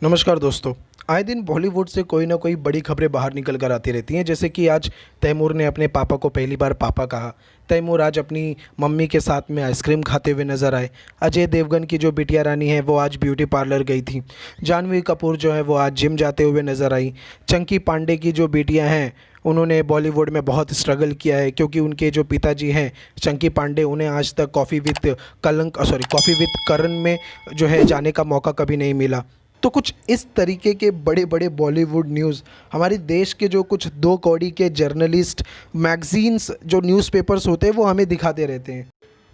नमस्कार दोस्तों। आए दिन बॉलीवुड से कोई ना कोई बड़ी खबरें बाहर निकल कर आती रहती हैं। जैसे कि आज तैमूर ने अपने पापा को पहली बार पापा कहा। तैमूर आज अपनी मम्मी के साथ में आइसक्रीम खाते हुए नजर आए। अजय देवगन की जो बिटिया रानी है वो आज ब्यूटी पार्लर गई थी। जानवी कपूर जो है वो आज जिम जाते हुए नजर आई। चंकी पांडे की जो बेटियां हैं उन्होंने बॉलीवुड में बहुत स्ट्रगल किया है, क्योंकि उनके जो पिताजी हैं चंकी पांडे, उन्हें आज तक कॉफ़ी विद करण में जो है जाने का मौका कभी नहीं मिला। तो कुछ इस तरीके के बड़े बड़े बॉलीवुड न्यूज़ हमारे देश के जो कुछ दो कौड़ी के जर्नलिस्ट, मैगजीन्स, जो न्यूज़पेपर्स होते हैं वो हमें दिखाते रहते हैं।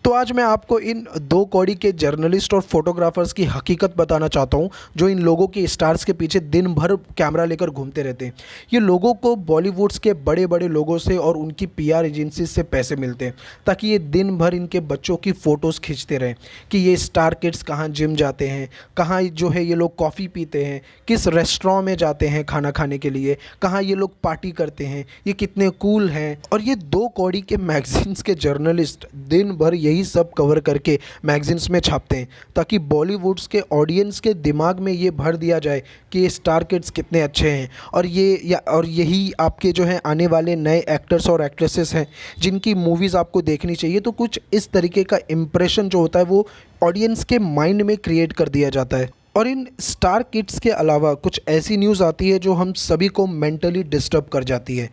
तो आज मैं आपको इन दो कौड़ी के जर्नलिस्ट और फोटोग्राफर्स की हकीकत बताना चाहता हूं, जो इन लोगों के स्टार्स के पीछे दिन भर कैमरा लेकर घूमते रहते हैं। ये लोगों को बॉलीवुड्स के बड़े बड़े लोगों से और उनकी पीआर एजेंसी से पैसे मिलते हैं, ताकि ये दिन भर इनके बच्चों की फ़ोटोज़ खींचते रहें कि ये स्टार किड्स कहाँ जिम जाते हैं, कहाँ जो है ये लोग कॉफ़ी पीते हैं, किस रेस्टोरेंट में जाते हैं खाना खाने के लिए, कहाँ ये लोग पार्टी करते हैं, ये कितने कूल हैं। और ये दो कौड़ी के मैगजीन्स के जर्नलिस्ट दिन भर यही सब कवर करके मैगजीन्स में छापते हैं, ताकि बॉलीवुड्स के ऑडियंस के दिमाग में ये भर दिया जाए कि ये स्टार किड्स कितने अच्छे हैं, और यही आपके जो है आने वाले नए एक्टर्स और एक्ट्रेसेस हैं जिनकी मूवीज़ आपको देखनी चाहिए। तो कुछ इस तरीके का इम्प्रेशन जो होता है वो ऑडियंस के माइंड में क्रिएट कर दिया जाता है। और इन स्टार किड्स के अलावा कुछ ऐसी न्यूज़ आती है जो हम सभी को मेंटली डिस्टर्ब कर जाती है।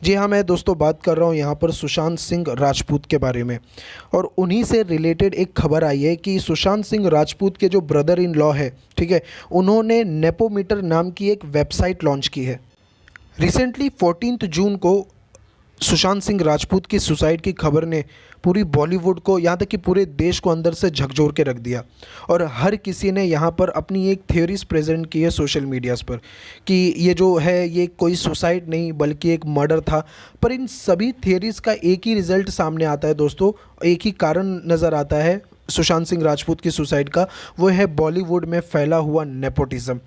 जी हाँ, मैं दोस्तों बात कर रहा हूँ यहाँ पर सुशांत सिंह राजपूत के बारे में। और उन्हीं से रिलेटेड एक खबर आई है कि सुशांत सिंह राजपूत के जो ब्रदर इन लॉ है, ठीक है, उन्होंने नेपोमीटर नाम की एक वेबसाइट लॉन्च की है। रिसेंटली 14 जून को सुशांत सिंह राजपूत की सुसाइड की खबर ने पूरी बॉलीवुड को, यहाँ तक कि पूरे देश को अंदर से झकझोर के रख दिया। और हर किसी ने यहाँ पर अपनी एक थ्योरीज प्रेजेंट की है सोशल मीडियाज़ पर कि ये जो है ये कोई सुसाइड नहीं बल्कि एक मर्डर था। पर इन सभी थ्योरीज़ का एक ही रिज़ल्ट सामने आता है दोस्तों, एक ही कारण नज़र आता है सुशांत सिंह राजपूत की सुसाइड का, वो है बॉलीवुड में फैला हुआ नेपोटिज़म।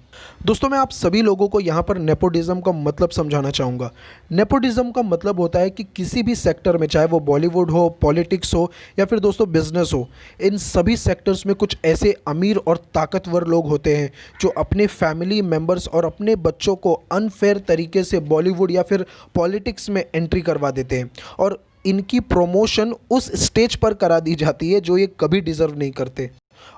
दोस्तों मैं आप सभी लोगों को यहाँ पर नेपोटिज़म का मतलब समझाना चाहूँगा। नेपोटिज़म का मतलब होता है कि किसी भी सेक्टर में, चाहे वो बॉलीवुड हो, पॉलिटिक्स हो या फिर दोस्तों बिजनेस हो, इन सभी सेक्टर्स में कुछ ऐसे अमीर और ताकतवर लोग होते हैं जो अपने फैमिली मेम्बर्स और अपने बच्चों को अनफेयर तरीके से बॉलीवुड या फिर पॉलिटिक्स में एंट्री करवा देते हैं, और इनकी प्रमोशन उस स्टेज पर करा दी जाती है जो ये कभी डिज़र्व नहीं करते।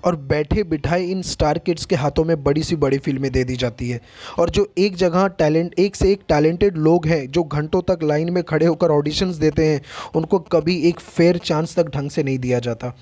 और बैठे बिठाए इन स्टार किड्स के हाथों में बड़ी सी बड़ी फिल्में दे दी जाती है। और जो एक से एक टैलेंटेड लोग हैं जो घंटों तक लाइन में खड़े होकर ऑडिशंस देते हैं, उनको कभी एक फेयर चांस तक ढंग से नहीं दिया जाता।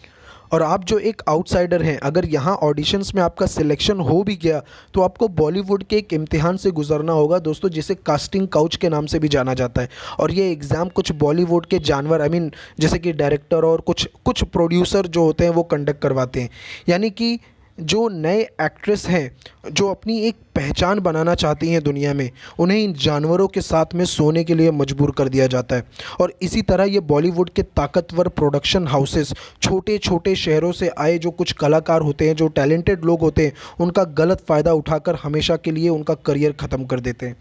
और आप जो एक आउटसाइडर हैं, अगर यहाँ ऑडिशंस में आपका सिलेक्शन हो भी गया तो आपको बॉलीवुड के एक इम्तिहान से गुजरना होगा दोस्तों, जिसे कास्टिंग काउच के नाम से भी जाना जाता है। और ये एग्ज़ाम कुछ बॉलीवुड के जानवर, जैसे कि डायरेक्टर और कुछ प्रोड्यूसर जो होते हैं वो कंडक्ट करवाते हैं। यानी कि जो नए एक्ट्रेस हैं जो अपनी एक पहचान बनाना चाहती हैं दुनिया में, उन्हें इन जानवरों के साथ में सोने के लिए मजबूर कर दिया जाता है। और इसी तरह ये बॉलीवुड के ताकतवर प्रोडक्शन हाउसेस छोटे छोटे शहरों से आए जो कुछ कलाकार होते हैं, जो टैलेंटेड लोग होते हैं, उनका गलत फ़ायदा उठाकर हमेशा के लिए उनका करियर ख़त्म कर देते हैं।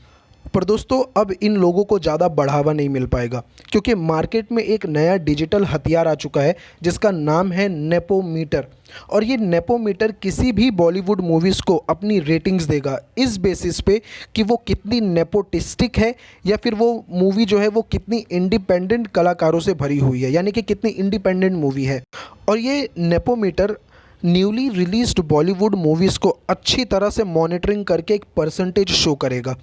पर दोस्तों अब इन लोगों को ज़्यादा बढ़ावा नहीं मिल पाएगा, क्योंकि मार्केट में एक नया डिजिटल हथियार आ चुका है जिसका नाम है नेपोमीटर। और ये नेपोमीटर किसी भी बॉलीवुड मूवीज़ को अपनी रेटिंग्स देगा इस बेसिस पे कि वो कितनी नेपोटिस्टिक है, या फिर वो मूवी जो है वो कितनी इंडिपेंडेंट कलाकारों से भरी हुई है, यानी कि कितनी इंडिपेंडेंट मूवी है। और ये नेपोमीटर न्यूली रिलीज्ड बॉलीवुड मूवीज़ को अच्छी तरह से मॉनिटरिंग करके एक परसेंटेज शो करेगा।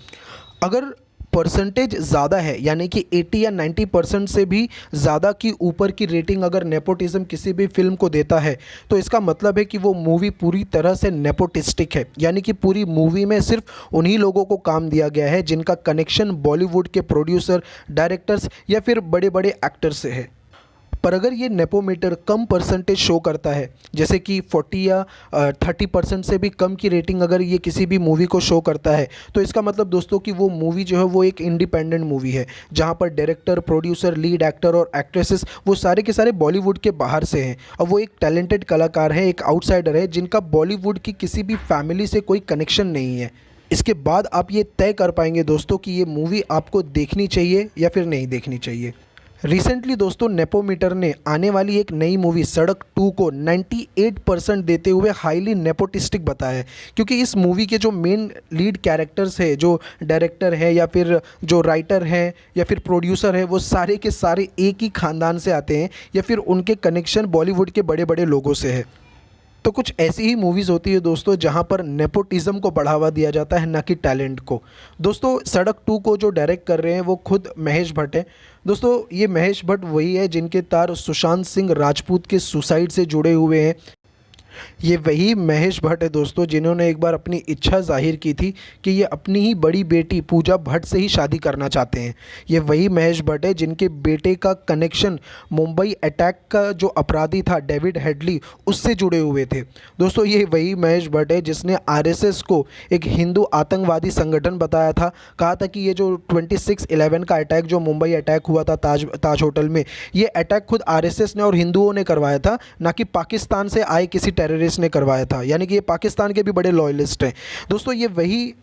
अगर परसेंटेज ज़्यादा है, यानी कि 80 या 90% से भी ज़्यादा की ऊपर की रेटिंग अगर नेपोटिज्म किसी भी फिल्म को देता है, तो इसका मतलब है कि वो मूवी पूरी तरह से नेपोटिस्टिक है। यानी कि पूरी मूवी में सिर्फ उन्हीं लोगों को काम दिया गया है जिनका कनेक्शन बॉलीवुड के प्रोड्यूसर, डायरेक्टर्स या फिर बड़े बड़े एक्टर्स से है। पर अगर ये नेपोमीटर कम परसेंटेज शो करता है, जैसे कि 40 या 30% से भी कम की रेटिंग अगर ये किसी भी मूवी को शो करता है, तो इसका मतलब दोस्तों कि वो मूवी जो है वो एक इंडिपेंडेंट मूवी है, जहाँ पर डायरेक्टर, प्रोड्यूसर, लीड एक्टर और एक्ट्रेसेस वो सारे के सारे बॉलीवुड के बाहर से हैं, और वो एक टैलेंटेड कलाकार है, एक आउटसाइडर है जिनका बॉलीवुड की किसी भी फैमिली से कोई कनेक्शन नहीं है। इसके बाद आप ये तय कर पाएंगे दोस्तों कि ये मूवी आपको देखनी चाहिए या फिर नहीं देखनी चाहिए। रिसेंटली दोस्तों नेपोमीटर ने आने वाली एक नई मूवी सड़क 2 को 98% देते हुए हाईली नेपोटिस्टिक बताया है, क्योंकि इस मूवी के जो मेन लीड कैरेक्टर्स है, जो डायरेक्टर है या फिर जो राइटर हैं या फिर प्रोड्यूसर है, वो सारे के सारे एक ही ख़ानदान से आते हैं या फिर उनके कनेक्शन बॉलीवुड के बड़े बड़े लोगों से है। तो कुछ ऐसी ही मूवीज़ होती है दोस्तों जहां पर नेपोटिज्म को बढ़ावा दिया जाता है, ना कि टैलेंट को। दोस्तों सड़क 2 को जो डायरेक्ट कर रहे हैं वो खुद महेश भट्ट हैं। दोस्तों ये महेश भट्ट वही है जिनके तार सुशांत सिंह राजपूत के सुसाइड से जुड़े हुए हैं। ये वही महेश भट्ट है दोस्तों जिन्होंने एक बार अपनी इच्छा जाहिर की थी कि ये अपनी ही बड़ी बेटी पूजा भट्ट से ही शादी करना चाहते हैं। ये वही महेश भट्ट है जिनके बेटे का कनेक्शन मुंबई अटैक का जो अपराधी था डेविड हेडली उससे जुड़े हुए थे। दोस्तों ये वही महेश भट्ट है जिसने आरएसएस को एक हिंदू आतंकवादी संगठन बताया था। कहा था कि ये जो 26/11 का अटैक जो मुंबई अटैक हुआ था ताज होटल में, ये अटैक खुद आरएसएस ने और हिंदुओं ने करवाया था, ना कि पाकिस्तान से आए किसी टेररिस्ट ने करवाया था। यानी कि ये पाकिस्तान के भी बड़े लॉयलिस्ट हैं। दोस्तों ये वही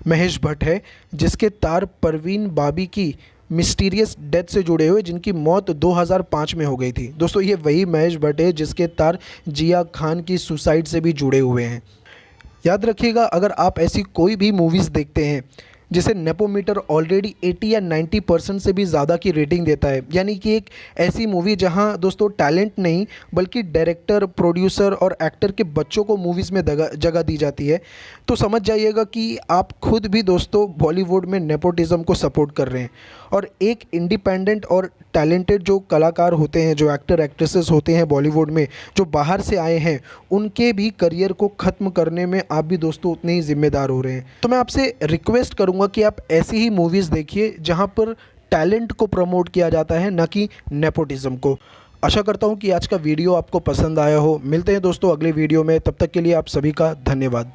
महेश भट्ट है जिसके तार परवीन बाबी की मिस्टीरियस डेथ से जुड़े हुए, जिनकी मौत 2005 में हो गई थी। दोस्तों ये वही महेश भट्ट है जिसके तार जिया खान की सुसाइड से भी जुड़े हुए हैं। याद रखिएगा, अगर आप ऐसी कोई भी मूवीज़ देखते हैं जिसे नेपोमीटर ऑलरेडी 80 या 90% से भी ज़्यादा की रेटिंग देता है, यानी कि एक ऐसी मूवी जहां दोस्तों टैलेंट नहीं बल्कि डायरेक्टर, प्रोड्यूसर और एक्टर के बच्चों को मूवीज़ में जगह दी जाती है, तो समझ जाइएगा कि आप खुद भी दोस्तों बॉलीवुड में नेपोटिज्म को सपोर्ट कर रहे हैं। और एक इंडिपेंडेंट और टैलेंटेड जो कलाकार होते हैं, जो एक्टर एक्ट्रेसेस होते हैं बॉलीवुड में, जो बाहर से आए हैं, उनके भी करियर को ख़त्म करने में आप भी दोस्तों उतने ही जिम्मेदार हो रहे हैं। तो मैं आपसे रिक्वेस्ट करूंगा कि आप ऐसी ही मूवीज़ देखिए जहां पर टैलेंट को प्रमोट किया जाता है, ना कि नेपोटिज्म को। आशा करता हूं कि आज का वीडियो आपको पसंद आया हो। मिलते हैं दोस्तों अगले वीडियो में, तब तक के लिए आप सभी का धन्यवाद।